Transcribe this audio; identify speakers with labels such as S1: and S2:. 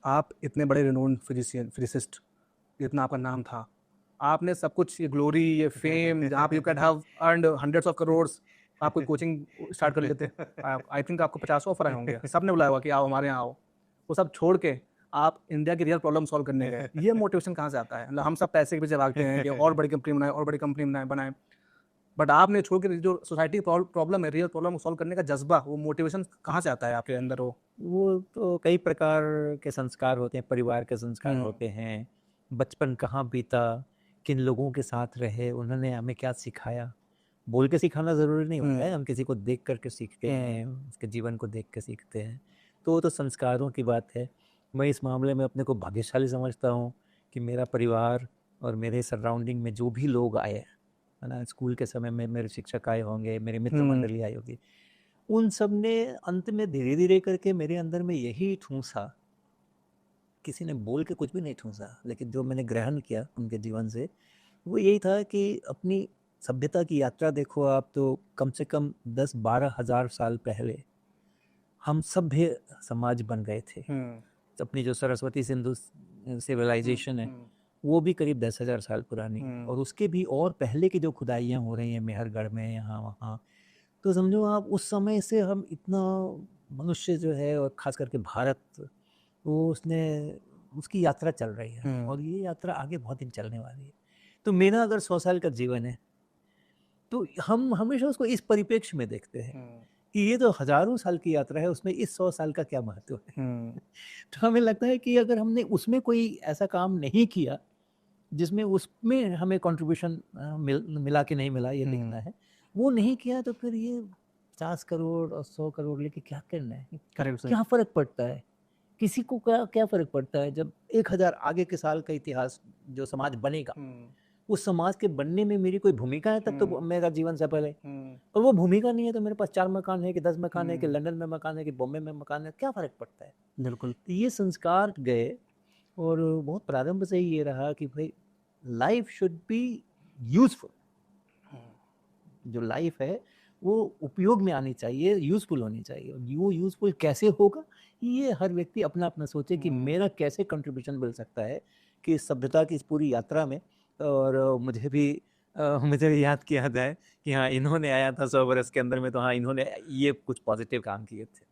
S1: आप इतने बड़े रिनोन्ड फिजिशियन फिजिसिस्ट, इतना आपका नाम था, आपने सब कुछ, ये ग्लोरी, ये फेम, जहाँ पे you can have earned hundreds of crores, आप कोई कोचिंग स्टार्ट कर लेते। आई थिंक आपको 50 ऑफर आए होंगे, सब ने बुलाया होगा कि आओ हमारे यहाँ आओ। वो सब छोड़ के आप इंडिया की रियल प्रॉब्लम सॉल्व करने गए। ये मोटिवेशन कहाँ से आता है? मतलब हम सब पैसे के पीछे भागते हैं कि और बड़ी कंपनी बनाए, और बड़ी कंपनी बनाए, बट आपने छोड़ के जो सोसाइटी प्रॉब्लम है, रियल प्रॉब्लम सॉल्व करने का जज्बा, वो मोटिवेशन कहाँ से आता है आपके अंदर?
S2: वो तो कई प्रकार के संस्कार होते हैं, परिवार के संस्कार होते हैं, बचपन कहाँ बीता, किन लोगों के साथ रहे, उन्होंने हमें क्या सिखाया। बोल के सिखाना ज़रूरी नहीं होता है, हम किसी को देख करके सीखते हैं, उसके जीवन को देख के सीखते हैं। तो वो तो संस्कारों की बात है। मैं इस मामले में अपने को भाग्यशाली समझता हूँ कि मेरा परिवार और मेरे सराउंडिंग में जो भी लोग आए, है ना, स्कूल के समय में मेरे शिक्षक आए होंगे, मेरे मित्र मंडली आई होगी, उन सब ने अंत में धीरे धीरे करके मेरे अंदर में यही ठूंसा, किसी ने बोल के कुछ भी नहीं ठूंसा, लेकिन जो मैंने ग्रहण किया उनके जीवन से, वो यही था कि अपनी सभ्यता की यात्रा देखो आप, तो कम से कम 10-12 हजार साल पहले हम सभ्य समाज बन गए थे। तो अपनी जो सरस्वती सिंधु सिविलाइजेशन है, वो भी करीब 10,000 साल पुरानी है, और उसके भी और पहले की जो खुदाइयाँ हो रही हैं मेहरगढ़ में, यहाँ वहाँ, तो समझो आप उस समय से हम इतना, मनुष्य जो है और खास करके भारत, वो उसने उसकी यात्रा चल रही है, और ये यात्रा आगे बहुत दिन चलने वाली है। तो मेरा अगर 100 साल का जीवन है, तो हम हमेशा उसको इस परिप्रेक्ष्य में देखते हैं कि ये तो हजारों साल की यात्रा है, उसमें इस 100 साल का क्या महत्व है। तो हमें लगता है कि अगर हमने उसमें कोई ऐसा काम नहीं किया जिसमें उसमें हमें कंट्रीब्यूशन मिला कि नहीं मिला, ये देखना है, वो नहीं किया, तो फिर ये 50 करोड़ और 100 करोड़ लेके क्या करना है?
S1: करेक्ट।
S2: क्या फर्क पड़ता है? किसी को क्या क्या फर्क पड़ता है जब 1000 आगे के साल का इतिहास जो समाज बनेगा, उस समाज के बनने में मेरी कोई भूमिका है, तब तो मेरा जीवन सफल है। और वो भूमिका नहीं है, तो मेरे पास 4 मकान है कि 10 मकान है कि लंदन में मकान है कि बॉम्बे में मकान है, क्या फर्क पड़ता है?
S1: बिल्कुल।
S2: तो ये संस्कार गए, और बहुत प्रारंभ से ही ये रहा कि भाई लाइफ शुड बी यूजफुल। जो लाइफ है वो उपयोग में आनी चाहिए, यूजफुल होनी चाहिए। वो यूजफुल कैसे होगा, ये हर व्यक्ति अपना अपना सोचे कि मेरा कैसे कंट्रीब्यूशन मिल सकता है कि इस सभ्यता की इस पूरी यात्रा में। और मुझे भी याद किया जाए कि हाँ, इन्होंने आया था 100 वर्ष के अंदर में, तो हाँ, इन्होंने ये कुछ पॉजिटिव काम किए थे।